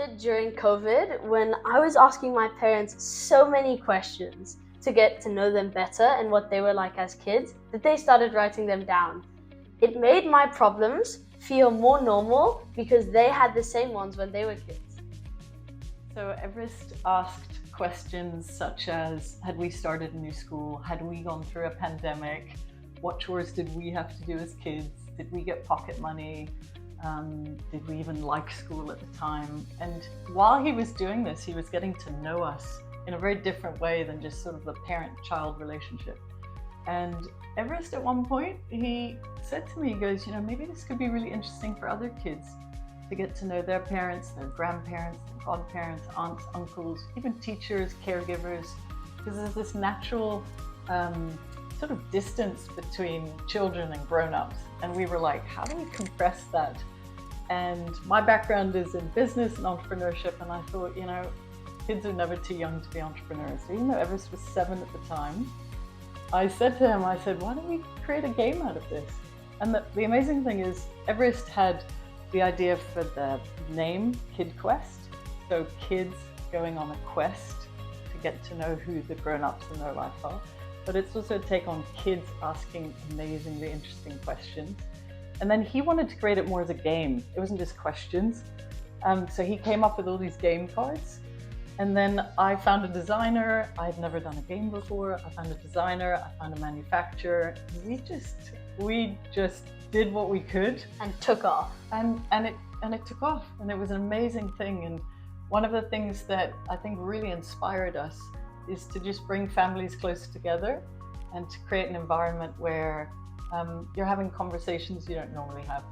started during COVID when I was asking my parents so many questions to get to know them better and what they were like as kids that they started writing them down. It made my problems feel more normal because they had the same ones when they were kids. So Everest asked questions such as, had we started a new school? Had we gone through a pandemic? What chores did we have to do as kids? Did we get pocket money? Did we even like school at the time? And while he was doing this, he was getting to know us in a very different way than just sort of the parent-child relationship. And Everest at one point, he said to me, he goes, maybe this could be really interesting for other kids to get to know their parents, their grandparents, their godparents, aunts, uncles, even teachers, caregivers, because there's this natural sort of distance between children and grown-ups. And we were like, how do we compress that? And my background is in business and entrepreneurship, and I thought, kids are never too young to be entrepreneurs. So even though Everest was 7 at the time, I said to him, why don't we create a game out of this? And the amazing thing is, Everest had the idea for the name KidQuest, so kids going on a quest to get to know who the grown-ups in their life are. But it's also a take on kids asking amazingly interesting questions. And then he wanted to create it more as a game. It wasn't just questions. So he came up with all these game cards. And then I found a designer. I'd never done a game before. I found a designer, I found a manufacturer. We just did what we could. And took off. And it took off. And it was an amazing thing. And one of the things that I think really inspired us is to just bring families closer together and to create an environment where you're having conversations you don't normally have.